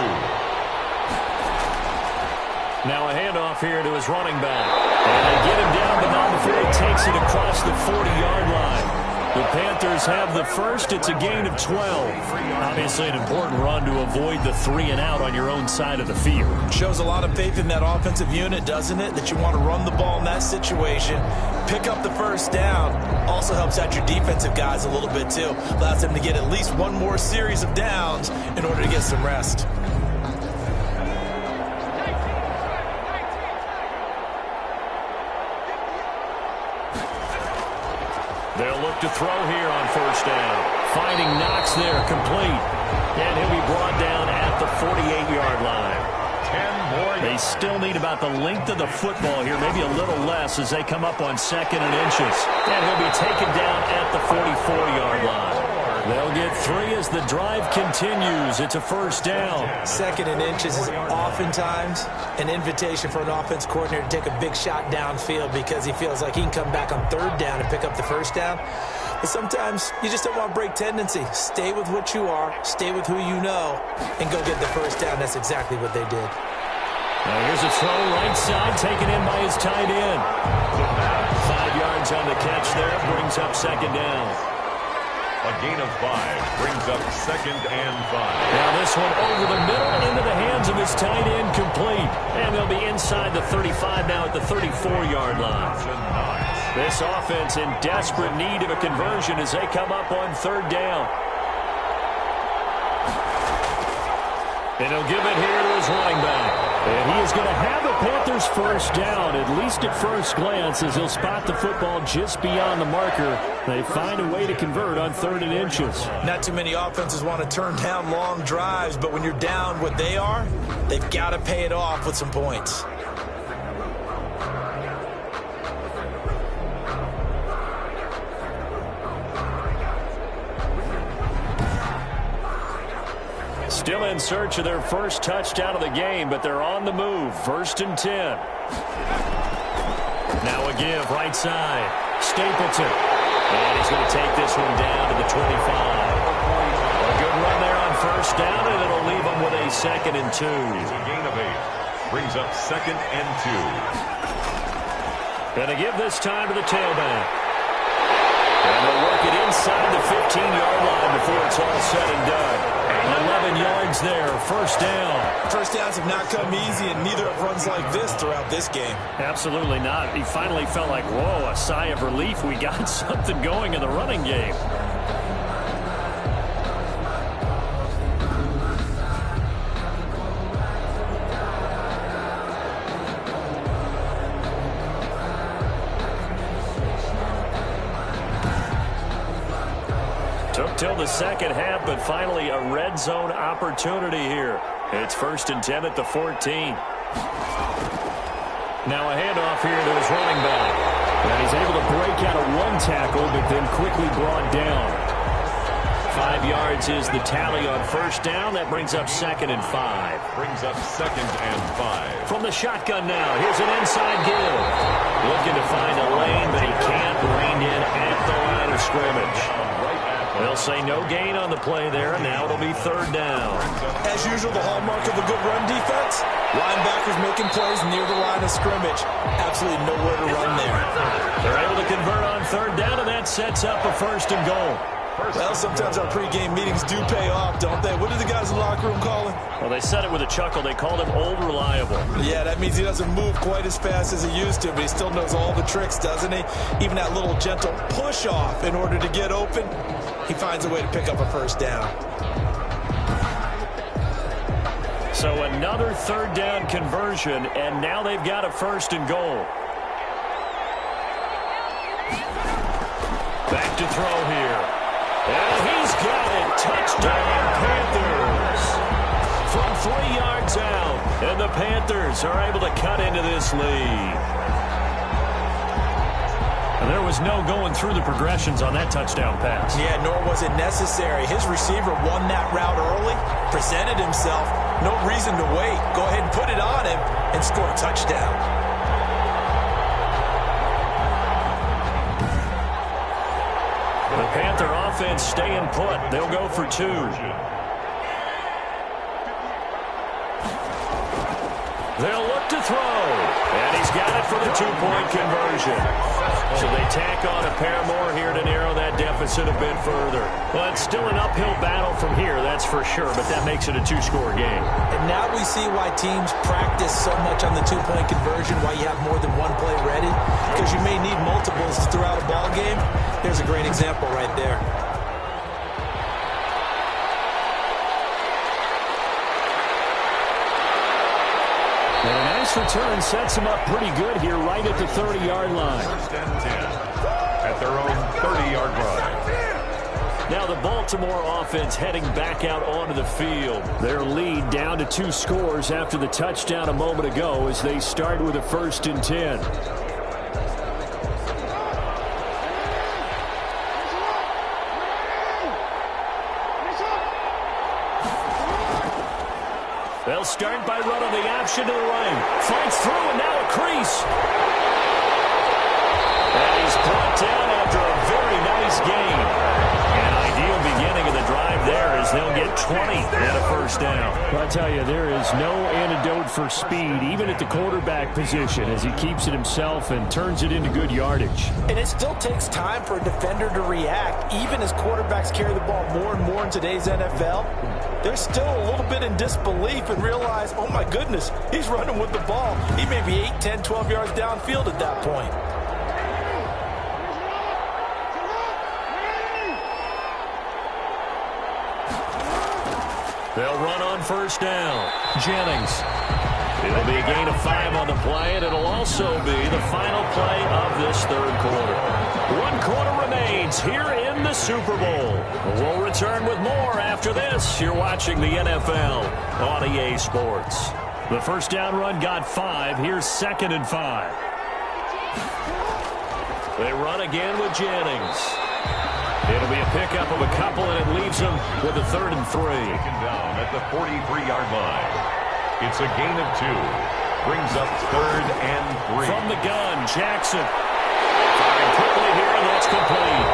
S2: Now a handoff here to his running back. And they get him down, but not before he takes it across the 40-yard line. The Panthers have the first. It's a gain of 12. Obviously an important run to avoid the 3-and-out on your own side of the field.
S3: Shows a lot of faith in that offensive unit, doesn't it? That you want to run the ball in that situation. Pick up the first down. Also helps out your defensive guys a little bit, too. Allows them to get at least one more series of downs in order to get some rest.
S2: They'll look to throw here on first down. Finding Knox there, complete. And he'll be brought down at the 48-yard line.
S1: 10 more.
S2: They still need about the length of the football here, maybe a little less as they come up on 2nd and inches. And he'll be taken down at the 44-yard line. They'll get 3 as the drive continues. It's a first down.
S3: 2nd and inches is oftentimes an invitation for an offense coordinator to take a big shot downfield because he feels like he can come back on 3rd down and pick up the first down. But sometimes you just don't want to break tendency. Stay with what you are, stay with who you know, and go get the first down. That's exactly what they did.
S2: Now here's a throw right side, taken in by his tight end. 5 yards on the catch there, brings up 2nd down.
S1: A gain of 5 brings up 2nd and 5.
S2: Now this one over the middle and into the hands of his tight end, complete. And they'll be inside the 35 now at the 34-yard line. This offense in desperate need of a conversion as they come up on 3rd down. And he'll give it here to his running back. And he is going to have the Panthers first down, at least at first glance, as he'll spot the football just beyond the marker. They find a way to convert on 3rd and inches.
S3: Not too many offenses want to turn down long drives, but when you're down what they are, they've got to pay it off with some points.
S2: Still in search of their first touchdown of the game, but they're on the move. 1st and 10. Now a give, right side. Stapleton. And he's going to take this one down to the 25. A good run there on first down, and it'll leave them with a 2nd and 2.
S1: It's a gain of 8. Brings up 2nd and 2.
S2: And a give this time to the tailback. And they'll work it inside the 15-yard line before it's all said and done. 11 yards there, first down.
S3: First downs have not come easy, and neither have runs like this throughout this game.
S2: Absolutely not. He finally felt like, whoa, a sigh of relief. We got something going in the running game. Took till the second half, but finally a red zone opportunity here. It's 1st and 10 at the 14. Now a handoff here to his running back. And he's able to break out of one tackle, but then quickly brought down. 5 yards is the tally on first down. That brings up 2nd and 5.
S1: Brings up 2nd and 5.
S2: From the shotgun now, here's an inside give. Looking to find a lane, but he can't. Reined in at the line of scrimmage. They'll say no gain on the play there, and now it'll be 3rd down.
S3: As usual, the hallmark of a good run defense, linebackers making plays near the line of scrimmage. Absolutely nowhere to run there.
S2: They're able to convert on 3rd down, and that sets up a 1st and goal.
S3: Well, sometimes our pregame meetings do pay off, don't they? What did the guys in the locker room call him?
S2: Well, they said it with a chuckle. They called him Old Reliable.
S3: Yeah, that means he doesn't move quite as fast as he used to, but he still knows all the tricks, doesn't he? Even that little gentle push-off in order to get open, he finds a way to pick up a 1st down.
S2: So another 3rd down conversion, and now they've got a 1st and goal. Back to throw here. And he's got it. Touchdown, Panthers. From 3 yards out. And the Panthers are able to cut into this lead. And there was no going through the progressions on that touchdown pass.
S3: Yeah, nor was it necessary. His receiver won that route early, presented himself. No reason to wait. Go ahead and put it on him and score a touchdown.
S2: The Panther offense staying put. They'll go for 2. They'll look to throw. And he's got it for the 2-point conversion. So they tack on a pair more here to narrow that deficit a bit further. Well, it's still an uphill battle from here, that's for sure, but that makes it a 2-score game.
S3: And now we see why teams practice so much on the 2-point conversion, why you have more than one play ready, because you may need multiples throughout a ball game. There's a great example right there.
S2: And a nice return sets them up pretty good here right at the 30-yard line.
S1: 1st and 10 at their own 30-yard line.
S2: Now the Baltimore offense heading back out onto the field. Their lead down to 2 scores after the touchdown a moment ago as they start with a 1st and 10. They'll start by running the option to the right. Fights through, and now a crease. And he's brought down after a very nice gain. An ideal beginning of the drive there as they'll get 20 and a 1st down. Well, I tell you, there is no antidote for speed, even at the quarterback position, as he keeps it himself and turns it into good yardage.
S3: And it still takes time for a defender to react, even as quarterbacks carry the ball more and more in today's NFL. They're still a little bit in disbelief and realize, oh my goodness, he's running with the ball. He may be 8, 10, 12 yards downfield at that point.
S2: They'll run on 1st down. Jennings. It'll be a gain of 5 on the play, and it'll also be the final play of this 3rd quarter. 1 quarter remains here in the Super Bowl. We'll return with more after this. You're watching the NFL on EA Sports. The 1st down run got 5. Here's 2nd and 5. They run again with Jennings. It'll be a pickup of a couple, and it leaves them with a 3rd and 3.
S1: Taken down at the 43-yard line. It's a gain of 2. Brings up 3rd and 3.
S2: From the gun, Jackson. Firing quickly here, and that's complete.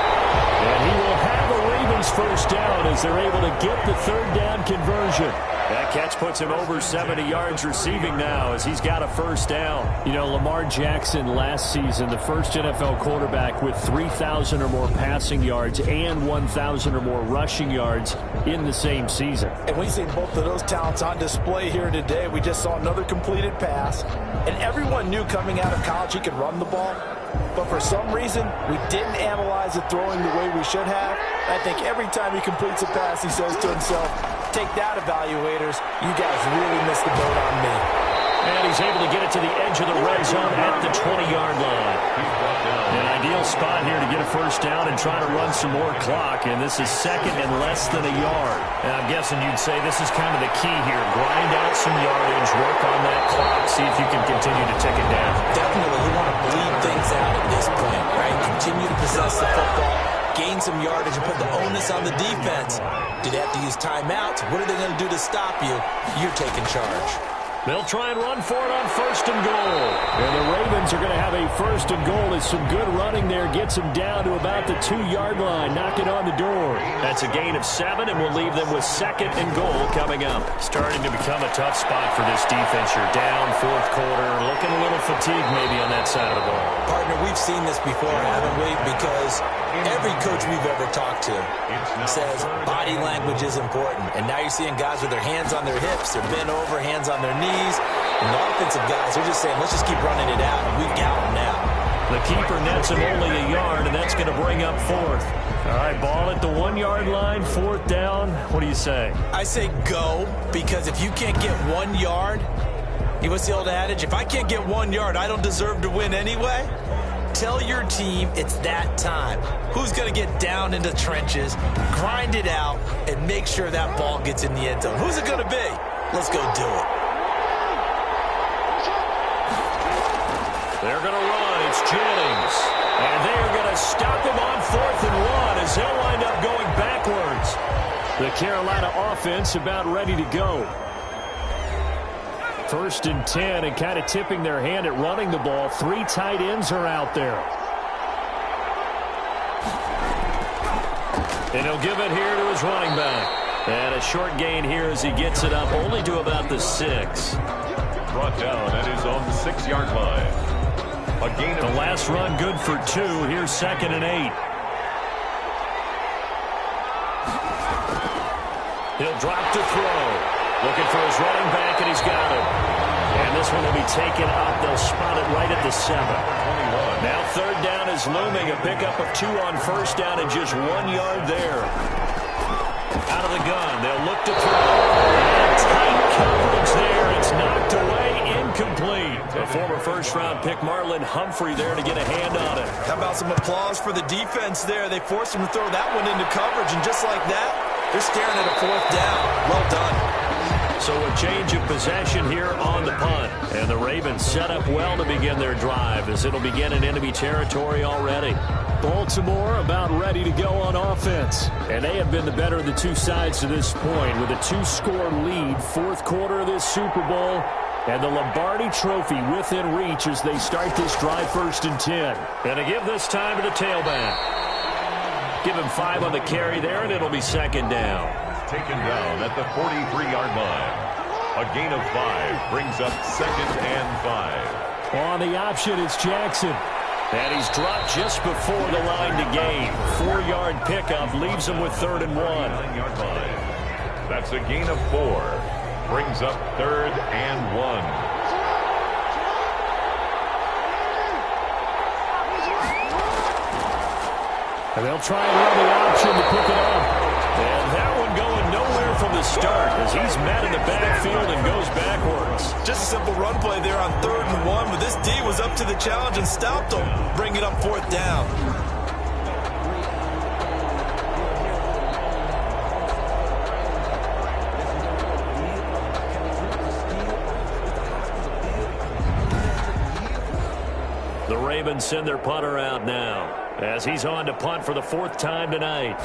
S2: And he will have a Ravens 1st down as they're able to get the 3rd down conversion. That catch puts him over 70 yards receiving now as he's got a 1st down. You know, Lamar Jackson last season, the first NFL quarterback with 3,000 or more passing yards and 1,000 or more rushing yards in the same season.
S3: And we've seen both of those talents on display here today. We just saw another completed pass. And everyone knew coming out of college he could run the ball. But for some reason, we didn't analyze it throwing the way we should have. I think every time he completes a pass, he says to himself, take that, evaluators. You guys really missed the boat on me.
S2: And he's able to get it to the edge of the red zone at the 20-yard line. An ideal spot here to get a first down and try to run some more clock. And this is second and less than a yard.
S5: And I'm guessing you'd say this is kind of the key here. Grind out some yardage, work on that clock, see if you can continue to tick it down.
S3: Definitely, you want to bleed things out at this point, right? Continue to possess the football, gain some yardage, and put the onus on the defense. Do they have to use timeouts? What are they going to do to stop you? You're taking charge.
S2: They'll try and run for it on first and goal. And the Ravens are going to have a first and goal as some good running there gets them down to about the 2-yard line, knocking on the door. That's a gain of 7, and we'll leave them with second and goal coming up.
S5: Starting to become a tough spot for this defense. You're down fourth quarter, looking a little fatigued maybe on that side of the ball.
S3: Partner, we've seen this before, haven't we? Because every coach we've ever talked to says body language is important. And now you're seeing guys with their hands on their hips, they're bent over, hands on their knees. And the offensive guys are just saying, let's just keep running it out, and we've got them now.
S2: The keeper nets him only a yard, and that's going to bring up fourth. All right, ball at the 1-yard line, fourth down. What do you say?
S3: I say go, because if you can't get 1 yard, what's the old adage? If I can't get 1 yard, I don't deserve to win anyway. Tell your team it's that time. Who's going to get down into the trenches, grind it out, and make sure that ball gets in the end zone? Who's it going to be? Let's go do it.
S2: They're going to run. It's Jennings. And they are going to stop him on 4th and 1 as he'll wind up going backwards. The Carolina offense about ready to go. 1st and 10, and kind of tipping their hand at running the ball. 3 tight ends are out there. And he'll give it here to his running back. And a short gain here as he gets it up only to about the 6.
S1: Brought down at his own 6-yard line. A gain of
S2: the last run good for 2. Here's 2nd and 8. He'll drop to throw. Looking for his running back, and he's got it. And this one will be taken up. They'll spot it right at the 7. 21. Now 3rd down is looming. A pickup of 2 on first down and just 1 yard there. Out of the gun. They'll look to throw. And tight coverage there. It's knocked away. Incomplete. A former first-round pick, Marlon Humphrey, there to get a hand on it.
S3: How about some applause for the defense there? They forced him to throw that one into coverage, and just like that, they're staring at a 4th down. Well done.
S2: So a change of possession here on the punt. And the Ravens set up well to begin their drive as it'll begin in enemy territory already. Baltimore about ready to go on offense. And they have been the better of the two sides to this point with a 2-score lead. 4th quarter of this Super Bowl. And the Lombardi Trophy within reach as they start this drive 1st and 10. And to give this time to the tailback. Give him 5 on the carry there, and it'll be 2nd down.
S1: Taken down at the 43-yard line. A gain of 5 brings up 2nd and 5.
S2: On the option, it's Jackson. And he's dropped just before the line to gain. 4-yard pickup leaves him with 3rd and 1.
S1: 9-yard line. That's a gain of 4. Brings up 3rd and 1.
S2: And they'll try and run the option to pick it up. And that one going nowhere from the start as he's met in the backfield and goes backwards.
S3: Just a simple run play there on 3rd and 1, but this D was up to the challenge and stopped him, bringing up 4th down.
S2: The Ravens send their punter out now as he's on to punt for the 4th time tonight.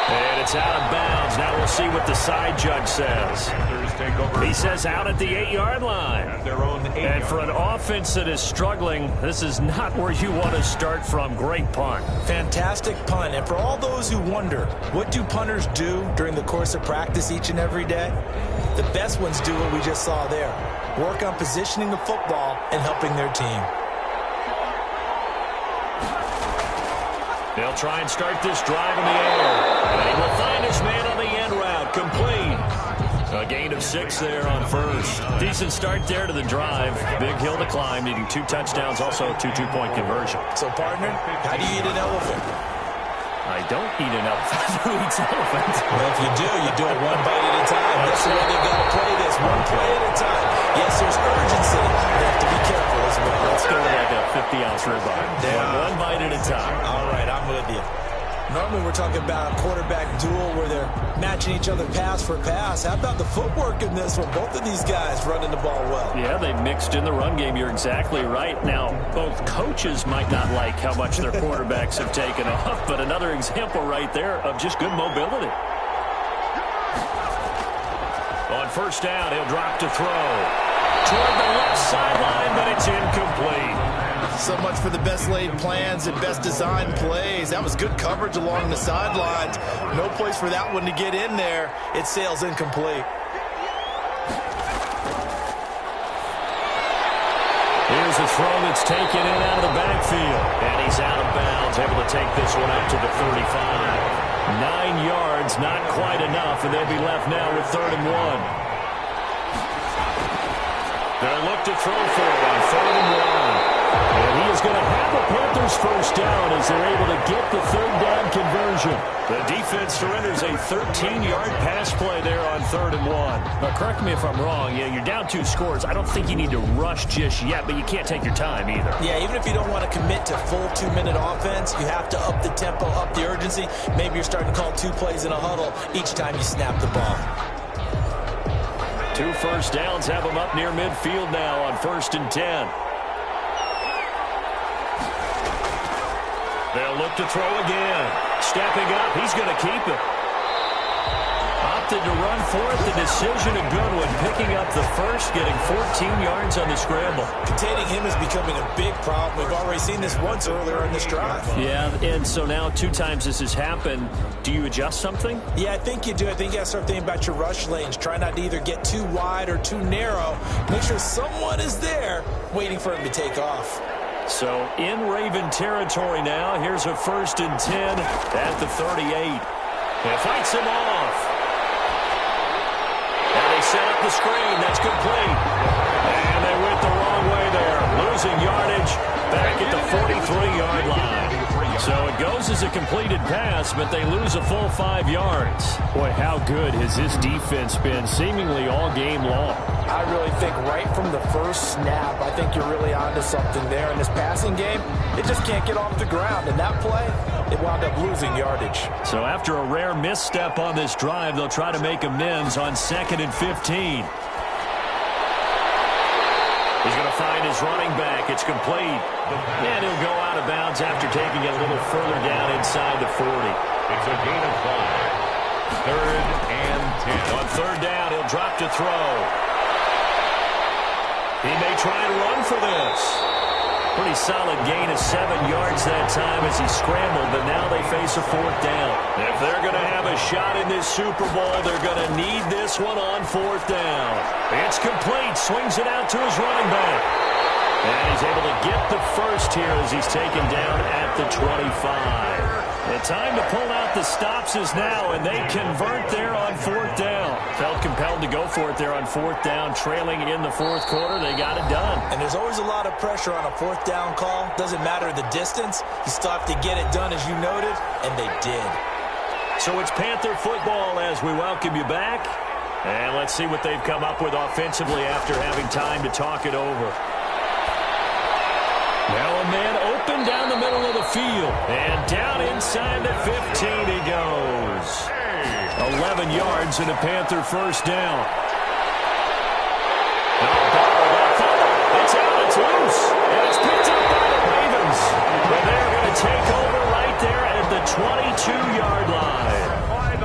S2: And it's out of bounds. Now we'll see what the side judge says. He says out at the 8-yard line. And for an offense that is struggling, this is not where you want to start from. Great punt.
S3: Fantastic punt. And for all those who wonder, what do punters do during the course of practice each and every day? The best ones do what we just saw there. Work on positioning the football and helping their team.
S2: They'll try and start this drive in the air. And he will find his man on the end route. Complete. A gain of 6 there on first. Decent start there to the drive. Big hill to climb, needing 2 touchdowns, also a 2 two-point conversion.
S3: So, partner, how do you eat an elephant?
S5: I don't eat an elephant. Who eats elephant?
S3: Well, if you do it one bite at a time. That's the way they've got to play this, one play at a time. Yes, there's urgency. They have to be careful as well.
S5: Let's go with like a 50-ounce ribeye. One bite at a time.
S3: All right, I'm with you. Normally we're talking about a quarterback duel where they're matching each other pass for pass. How about the footwork in this one? Both of these guys running the ball well.
S5: Yeah, they mixed in the run game. You're exactly right. Now, both coaches might not like how much their quarterbacks have taken off, but another example right there of just good mobility. On first down, he'll drop to throw. Toward the left sideline, but it's incomplete.
S3: So much for the best laid plans and best designed plays. That was good coverage along the sidelines. No place for that one to get in there. It sails incomplete.
S5: Here's a throw that's taken in out of the backfield. And he's out of bounds, able to take this one out to the 35. 9 yards, not quite enough, and they'll be left now with 3rd and 1. They'll look to throw for it on 3rd and 1. And he is going to have the Panthers first down as they're able to get the 3rd down conversion. The defense surrenders a 13-yard pass play there on 3rd and 1. Now, correct me if I'm wrong. Yeah, you're down 2 scores. I don't think you need to rush just yet, but you can't take your time either.
S3: Yeah, even if you don't want to commit to full 2-minute offense, you have to up the tempo, up the urgency. Maybe you're starting to call 2 plays in a huddle each time you snap the ball.
S5: 2 first downs have them up near midfield now on 1st and 10. They'll look to throw again. Stepping up, he's going to keep it. Opted to run for it. The decision, a good one. Picking up the first, getting 14 yards on the scramble.
S3: Containing him is becoming a big problem. We've already seen this once earlier in this drive.
S5: Yeah, and so now 2 times this has happened. Do you adjust something?
S3: Yeah, I think you do. I think you got to start thinking about your rush lanes. Try not to either get too wide or too narrow. Make sure someone is there waiting for him to take off.
S5: So in Raven territory now. Here's a 1st and 10 at the 38. It fights him off. And they set up the screen. That's complete. And they went the wrong way there. Losing yardage back at the 43-yard line. So it goes as a completed pass, but they lose a full 5 yards. Boy, how good has this defense been seemingly all game long?
S3: I really think right from the first snap, I think you're really onto something there. In this passing game, it just can't get off the ground. And that play, it wound up losing yardage.
S5: So after a rare misstep on this drive, they'll try to make amends on 2nd and 15. He's going to find his running back. It's complete. And he'll go out of bounds after taking it a little further down inside the 40.
S1: It's a gain of 5. 3rd and 10.
S5: On 3rd down, he'll drop to throw. He may try and run for this. Pretty solid gain of 7 yards that time as he scrambled, but now they face a 4th down. If they're going to have a shot in this Super Bowl, they're going to need this one on 4th down. It's complete. Swings it out to his running back. And he's able to get the first here as he's taken down at the 25. The time to pull out the stops is now, and they convert there on 4th down. Felt compelled to go for it there on 4th down, trailing in the 4th quarter. They got it done.
S3: And there's always a lot of pressure on a 4th down call. Doesn't matter the distance. You still have to get it done, as you noted, and they did.
S5: So it's Panther football as we welcome you back. And let's see what they've come up with offensively after having time to talk it over. Now a man open down the middle of the field. And down inside the 15 he goes. 11 yards and a Panther first down. It's out, it's loose. And it's picked up by the Ravens. And they're going to take over right there at the 22-yard line.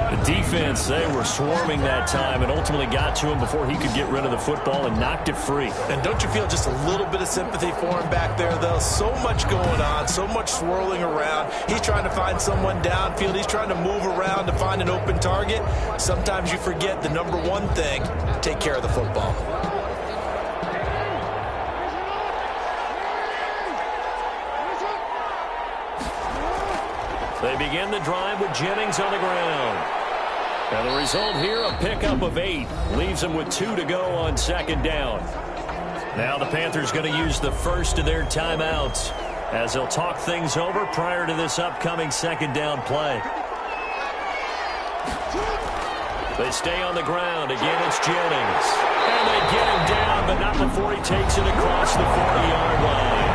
S5: The defense, they were swarming that time and ultimately got to him before he could get rid of the football and knocked it free.
S3: And don't you feel just a little bit of sympathy for him back there, though? So much going on, so much swirling around. He's trying to find someone downfield. He's trying to move around to find an open target. Sometimes you forget the number one thing, take care of the football.
S5: They begin the drive with Jennings on the ground. And the result here, a pickup of 8. Leaves them with 2 to go on 2nd down. Now the Panthers going to use the first of their timeouts. as they'll talk things over prior to this upcoming second down play. They stay on the ground. Again, it's Jennings. And they get him down, but not before he takes it across the 40-yard line.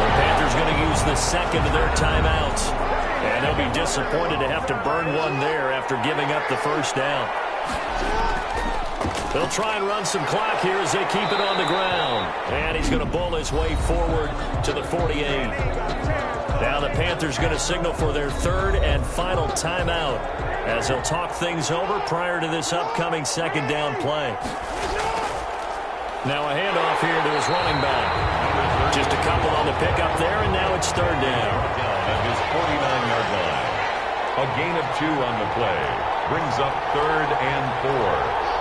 S5: The Panthers going to use the second of their timeouts. And they'll be disappointed to have to burn one there after giving up the first down. They'll try and run some clock here as they keep it on the ground. And he's going to bull his way forward to the 48. Now the Panthers going to signal for their third and final timeout as they'll talk things over prior to this upcoming second down play. Now a handoff here to his running back. Just a couple on the pickup there, and now it's third down.
S1: At his 49-yard line. A gain of 2 on the play. Brings up third and 4.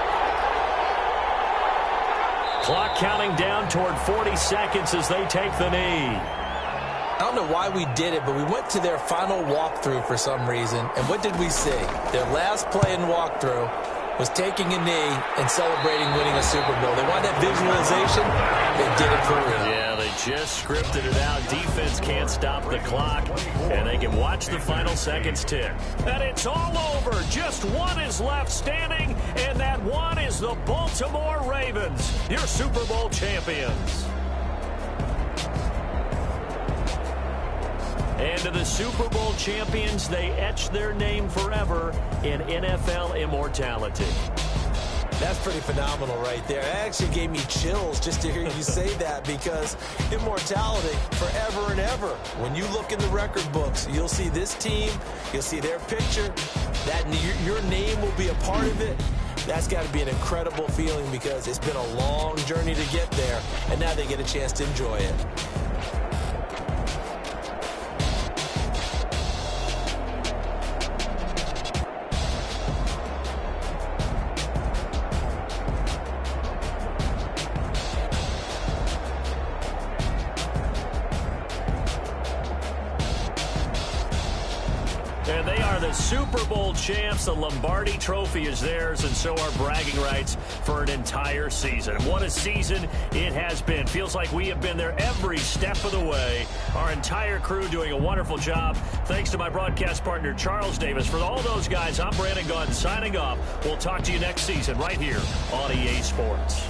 S5: Clock counting down toward 40 seconds as they take the knee.
S3: I don't know why we did it, but we went to their final walkthrough for some reason. And what did we see? Their last play in walkthrough was taking a knee and celebrating winning a Super Bowl. They wanted that visualization. They did it for real.
S5: Yeah, they just scripted it out. Defense can't stop the clock, and they can watch the final seconds tick. And it's all over. Just one is left standing, and that one is the Baltimore Ravens, your Super Bowl champions. And to the Super Bowl champions, they etch their name forever in NFL immortality.
S3: That's pretty phenomenal right there. It actually gave me chills just to hear you say that, because immortality forever and ever. When you look in the record books, you'll see this team, you'll see their picture, that your name will be a part of it. That's got to be an incredible feeling, because it's been a long journey to get there, and now they get a chance to enjoy it.
S5: And they are the Super Bowl champs. The Lombardi Trophy is theirs, and so are bragging rights for an entire season. And what a season it has been. Feels like we have been there every step of the way. Our entire crew doing a wonderful job. Thanks to my broadcast partner, Charles Davis. For all those guys, I'm Brandon Gaudin signing off. We'll talk to you next season right here on EA Sports.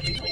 S6: You